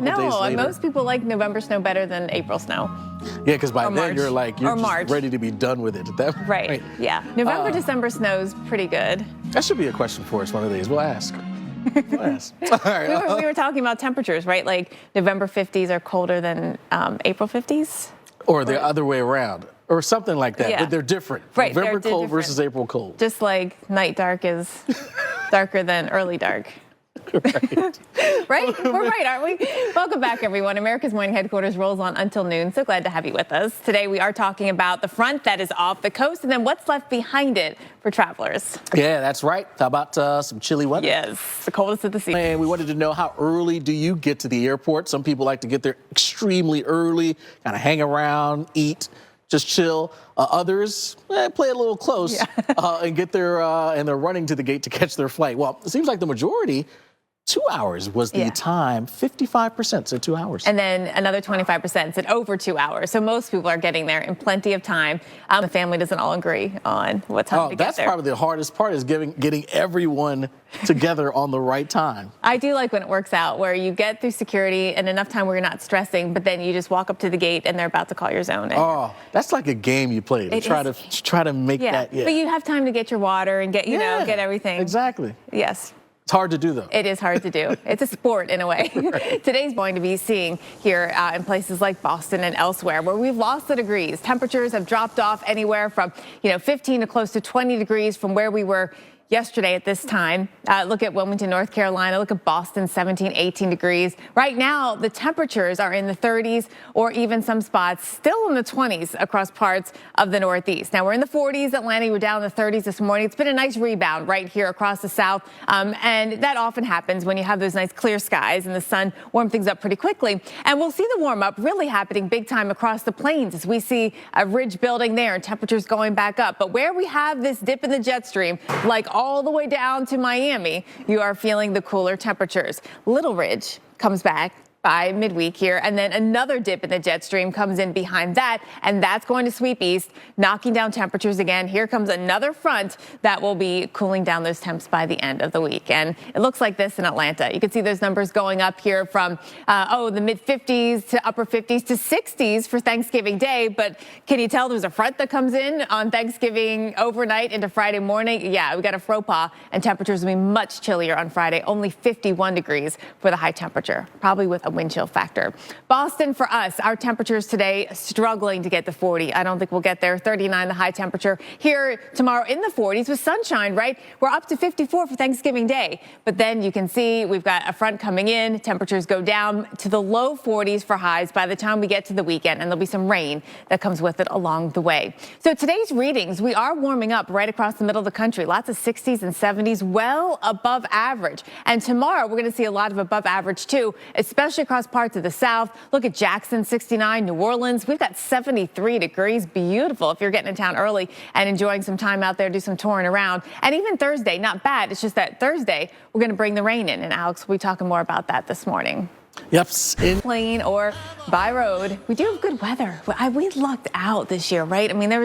couple days no, later. most people like November snow better than April snow. Yeah, because by Or then March. you're like, Or you're just March. ready to be done with it at that point. Right, yeah. November, December snow's pretty good. That should be a question for us one of these. We'll ask. We'll ask. All right. We were talking about temperatures, right? Like November 50s are colder than April 50s. Or the other way around. Or something like that. Yeah. But they're different. Right, November they're cold different. versus April cold. Just like night dark is darker than early dark. Right. Right? We're right, aren't we? Welcome back, everyone. America's Morning Headquarters rolls on until noon. So glad to have you with us. Today, we are talking about the front that is off the coast and then what's left behind it for travelers. Yeah, that's right. How about some chilly weather? Yes, the coldest of the season. And we wanted to know, how early do you get to the airport? Some people like to get there extremely early, kind of hang around, eat, just chill. Others play a little close and get there, and they're running to the gate to catch their flight. Well, it seems like the majority, 2 hours was the time. 55% said 2 hours. And then another 25% said over 2 hours. So most people are getting there in plenty of time. The family doesn't all agree on what time to get there. That's probably the hardest part, is getting everyone together on the right time. I do like when it works out, where you get through security and enough time where you're not stressing, but then you just walk up to the gate and they're about to call your zone. Oh, that's like a game you play to try to make that. Yeah, but you have time to get your water and get get everything. Exactly. Yes. It's hard to do, though. It is hard to do. It's a sport in a way. Right. Today's going to be seeing here in places like Boston and elsewhere where we've lost the degrees. Temperatures have dropped off anywhere from 15 to close to 20 degrees from where we were yesterday at this time. Look at Wilmington, North Carolina. Look at Boston, 17, 18 degrees. Right now, the temperatures are in the 30s or even some spots still in the 20s across parts of the Northeast. Now, we're in the 40s. Atlanta, we're down in the 30s this morning. It's been a nice rebound right here across the South. And that often happens when you have those nice clear skies and the sun warm things up pretty quickly. And we'll see the warm up really happening big time across the plains as we see a ridge building there and temperatures going back up. But where we have this dip in the jet stream, like all the way down to Miami, you are feeling the cooler temperatures. Little Ridge comes back by midweek here, and then another dip in the jet stream comes in behind that, and that's going to sweep east, knocking down temperatures again. Here comes another front that will be cooling down those temps by the end of the week. And it looks like this in Atlanta. You can see those numbers going up here from, the mid-50s to upper 50s to 60s for Thanksgiving Day. But can you tell there's a front that comes in on Thanksgiving overnight into Friday morning? Yeah, we got a faux pas, and temperatures will be much chillier on Friday, only 51 degrees for the high temperature, probably with a wind chill factor. Boston, for us, our temperatures today struggling to get to 40. I don't think we'll get there. 39 the high temperature. Here tomorrow in the 40s with sunshine, right? We're up to 54 for Thanksgiving Day. But then you can see we've got a front coming in. Temperatures go down to the low 40s for highs by the time we get to the weekend, and there'll be some rain that comes with it along the way. So today's readings, we are warming up right across the middle of the country. Lots of 60s and 70s, well above average. And tomorrow we're going to see a lot of above average too, especially across parts of the South. Look at Jackson, 69, New Orleans. We've got 73 degrees. Beautiful if you're getting in town early and enjoying some time out there, do some touring around. And even Thursday, not bad. It's just that Thursday, we're going to bring the rain in. And Alex will be talking more about that this morning. Yep. Plane or by road, we do have good weather. We lucked out this year, right? I mean, there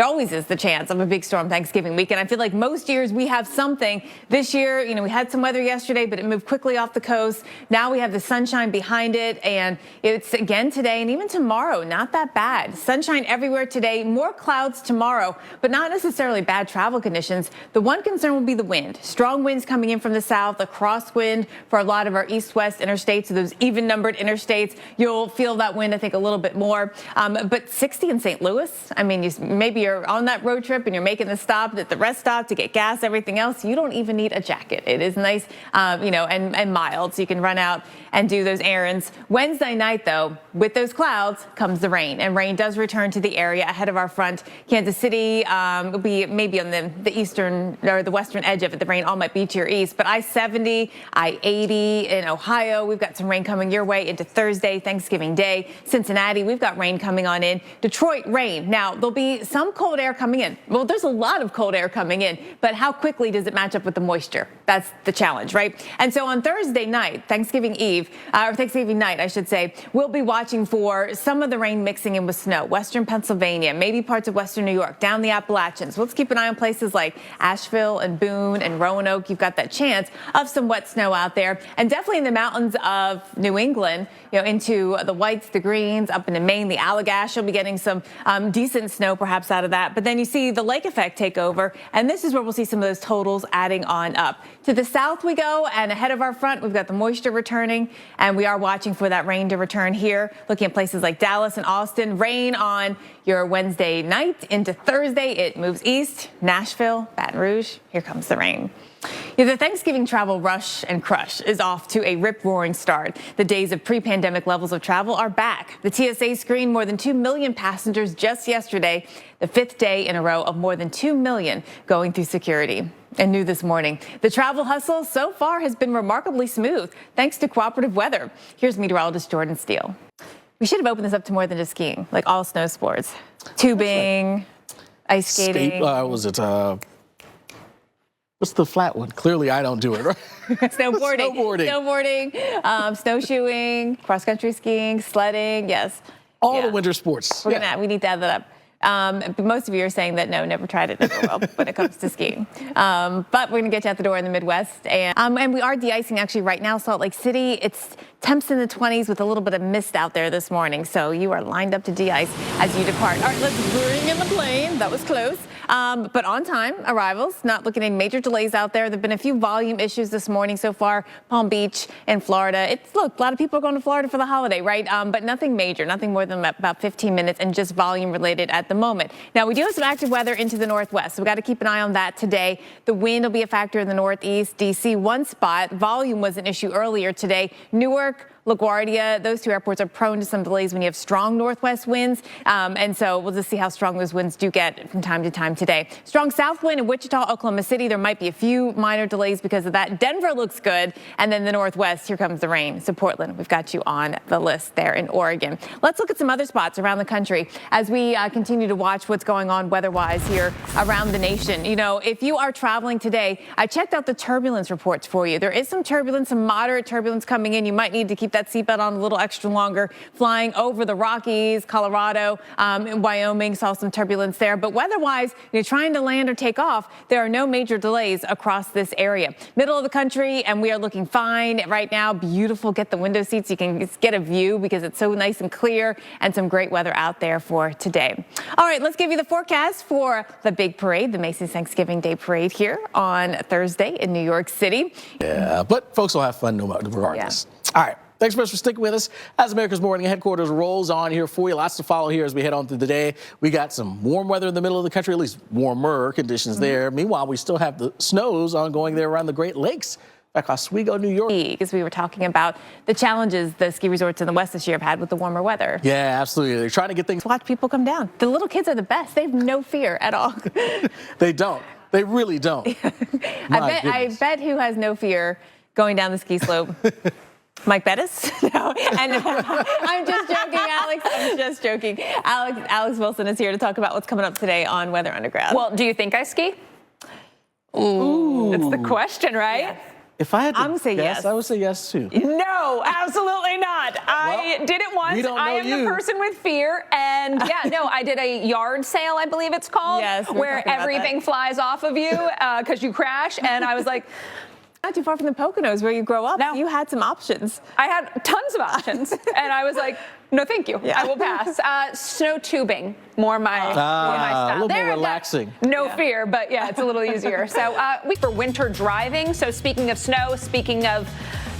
always is the chance of a big storm Thanksgiving week. And I feel like most years we have something. This year, we had some weather yesterday, but it moved quickly off the coast. Now we have the sunshine behind it, and it's again today and even tomorrow. Not that bad. Sunshine everywhere today, more clouds tomorrow, but not necessarily bad travel conditions. The one concern will be the wind. Strong winds coming in from the south, a crosswind for a lot of our east-west interstates. So those even-numbered interstates, you'll feel that wind, I think, a little bit more. But 60 in St. Louis, I mean, maybe you're on that road trip and you're making the stop at the rest stop to get gas, everything else. You don't even need a jacket. It is nice, and mild, so you can run out and do those errands. Wednesday night, though, with those clouds comes the rain, and rain does return to the area ahead of our front. Kansas City will be maybe on the eastern or the western edge of it. The rain all might be to your east, but I-70, I-80 in Ohio, we've got some rain coming your way into Thursday, Thanksgiving Day. Cincinnati, we've got rain coming on in. Detroit, rain. Now, there'll be some cold air coming in. Well, there's a lot of cold air coming in, but how quickly does it match up with the moisture? That's the challenge, right? And so on Thursday night, Thanksgiving night, I should say, we'll be watching for some of the rain mixing in with snow. Western Pennsylvania, maybe parts of western New York, down the Appalachians. Let's keep an eye on places like Asheville and Boone and Roanoke. You've got that chance of some wet snow out there. And definitely in the mountains of New England, into the whites, the greens, up into Maine, the Allagash. You'll be getting some decent snow perhaps out of that. But then you see the lake effect take over, and this is where we'll see some of those totals adding on up. To the south we go, and ahead of our front, we've got the moisture returning, and we are watching for that rain to return here. Looking at places like Dallas and Austin, rain on your Wednesday night into Thursday. It moves east. Nashville, Baton Rouge, here comes the rain. The Thanksgiving travel rush and crush is off to a rip-roaring start. The days of pre-pandemic levels of travel are back. The TSA screened more than 2 million passengers just yesterday, the 5th day in a row of more than 2 million going through security. And new this morning, the travel hustle so far has been remarkably smooth thanks to cooperative weather. Here's meteorologist Jordan Steele. We should have opened this up to more than just skiing, like all snow sports. Tubing, ice skating. What's the flat one? Clearly, I don't do it, right? Snowboarding, snowshoeing, cross-country skiing, sledding, yes. All the winter sports. We need to add that up. But most of you are saying that no, never tried it, never will when it comes to skiing. But we're going to get you out the door in the Midwest. And we are de-icing actually right now, Salt Lake City. It's temps in the 20s with a little bit of mist out there this morning. So you are lined up to de-ice as you depart. All right, let's bring in the plane. That was close. But on time arrivals, not looking at major delays out there. There have been a few volume issues this morning so far. Palm Beach in Florida. Look, a lot of people are going to Florida for the holiday, right? But nothing major, nothing more than about 15 minutes and just volume related at the moment. Now, we do have some active weather into the northwest, so we've got to keep an eye on that today. The wind will be a factor in the northeast. D.C., one spot. Volume was an issue earlier today. Newark, LaGuardia, those two airports are prone to some delays when you have strong northwest winds. And so we'll just see how strong those winds do get from time to time today. Strong south wind in Wichita, Oklahoma City. There might be a few minor delays because of that. Denver looks good. And then the northwest, here comes the rain. So Portland, we've got you on the list there in Oregon. Let's look at some other spots around the country as we continue to watch what's going on weather-wise here around the nation. If you are traveling today, I checked out the turbulence reports for you. There is some turbulence, some moderate turbulence coming in. You might need to keep that seatbelt on a little extra longer. Flying over the Rockies, Colorado, Wyoming, saw some turbulence there. But weather-wise, trying to land or take off, there are no major delays across this area. Middle of the country, and we are looking fine right now. Beautiful. Get the window seats. You can get a view because it's so nice and clear, and some great weather out there for today. All right, let's give you the forecast for the big parade, the Macy's Thanksgiving Day Parade here on Thursday in New York City. Yeah, but folks will have fun regardless. Yeah. All right. Thanks so much for sticking with us as America's Morning Headquarters rolls on here for you. Lots to follow here as we head on through the day. We got some warm weather in the middle of the country, at least warmer conditions there. Meanwhile, we still have the snows ongoing there around the Great Lakes. Like Oswego, New York. Because we were talking about the challenges the ski resorts in the West this year have had with the warmer weather. Yeah, absolutely. They're trying to get things. Watch people come down. The little kids are the best. They have no fear at all. They don't. They really don't. I bet who has no fear going down the ski slope. Mike Bettis? No. And I'm just joking, Alex. I'm just joking. Alex Wilson is here to talk about what's coming up today on Weather Underground. Well, do you think I ski? Ooh. It's the question, right? Yes. If I had to say guess, yes. I would say yes too. No, absolutely not. I did it once. I am the person with fear. And I did a yard sale, I believe it's called, where everything flies off of you because you crash. And I was like, not too far from the Poconos where you grow up. No. You had some options. I had tons of options. And I was like, no, thank you. I will pass. Snow tubing, more my style. A little more relaxing. No fear, but it's a little easier. So for winter driving. So speaking of snow, speaking of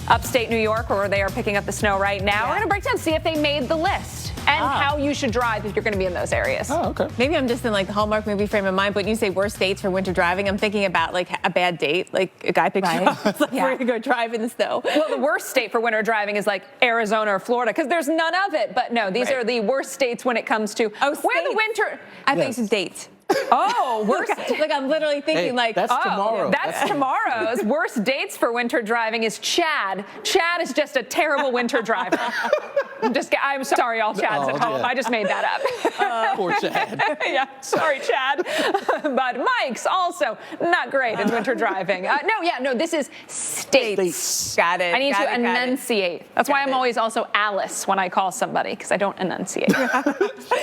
upstate New York, where they are picking up the snow right now, we're going to break down, see if they made the list and how you should drive if you're going to be in those areas. Oh, okay. Maybe I'm just in like the Hallmark movie frame of mind, but when you say worst dates for winter driving, I'm thinking about like a bad date, like a guy picks you up, like we're going to go drive in the snow. Well, the worst state for winter driving is like Arizona or Florida because there's none of it. But no, these are the worst states when it comes to where the winter. I think it's dates. Oh, worst. Like I'm literally thinking that's tomorrow. That's tomorrow's. Worst dates for winter driving is Chad. Chad is just a terrible winter driver. I'm sorry, all Chads at home. Yeah. I just made that up. Poor Chad. Yeah, sorry, Chad. But Mike's also not great in winter driving. No, this is states. Got it. I need to got it. enunciate. That's why I'm always also Alice when I call somebody, because I don't enunciate. All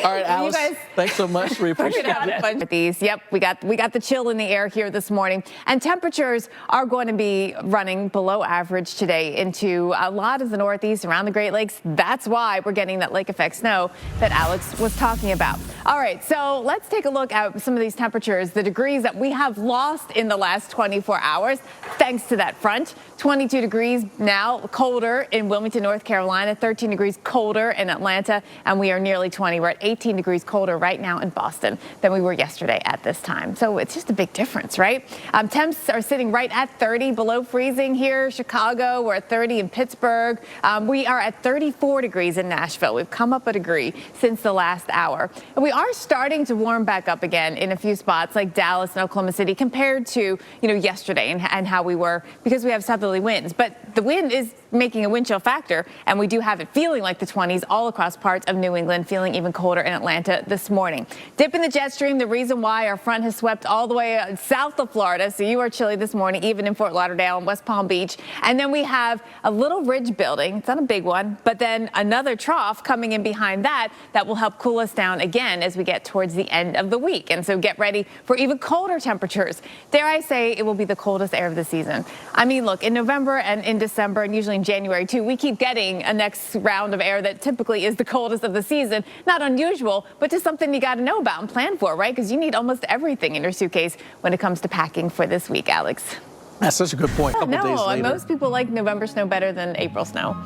right, Alice, guys- thanks so much. We appreciate it. Fun with these. Yep, we got the chill in the air here this morning, and temperatures are going to be running below average today into a lot of the Northeast around the Great Lakes. That's why we're getting that lake effect snow that Alex was talking about. All right, so let's take a look at some of these temperatures, the degrees that we have lost in the last 24 hours thanks to that front. 22 degrees now, colder in Wilmington, North Carolina, 13 degrees colder in Atlanta, and we are nearly 20. We're at 18 degrees colder right now in Boston than we were yesterday at this time. So it's just a big difference, right? Temps are sitting right at 30 below freezing here. Chicago, we're at 30 in Pittsburgh. We are at 34 degrees in Nashville. We've come up a degree since the last hour. And we are starting to warm back up again in a few spots like Dallas and Oklahoma City compared to, yesterday and how we were, because we have southerly winds. But the wind is making a wind chill factor, and we do have it feeling like the 20s all across parts of New England, feeling even colder in Atlanta this morning. Dip in the jet stream, the reason why our front has swept all the way south of Florida, so you are chilly this morning, even in Fort Lauderdale and West Palm Beach. And then we have a little ridge building. It's not a big one, but then another trough coming in behind that will help cool us down again as we get towards the end of the week. And so get ready for even colder temperatures. Dare I say it will be the coldest air of the season. I mean, look, in November and in December and usually in January too, we keep getting a next round of air that typically is the coldest of the season. Not unusual, but just something you got to know about and plan for, right? Because you need almost everything in your suitcase when it comes to packing for this week, Alex. That's such a good point. A couple days later. Most people like November snow better than April snow.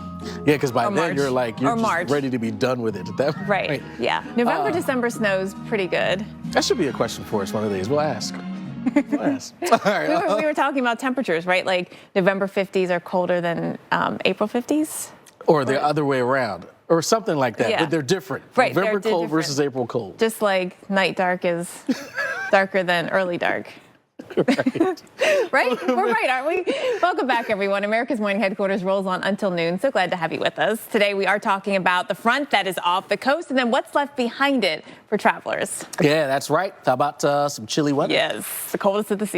Yeah, because by Or then March. you're Or just March. ready to be done with it at that point. Right. Yeah. November, December snow's pretty good. That should be a question for us one of these. We'll ask. We'll ask. All right. We were talking about temperatures, right? Like November 50s are colder than April 50s. Or the other way around. Or something like that. Yeah. But they're different. Right, November they're cold different. versus April cold. Just like night dark is darker than early dark. Right? We're right, aren't we? Welcome back, everyone. America's Morning Headquarters rolls on until noon. So glad to have you with us. Today, we are talking about the front that is off the coast and then what's left behind it for travelers. Yeah, that's right. How about some chilly weather? Yes, the coldest of the season.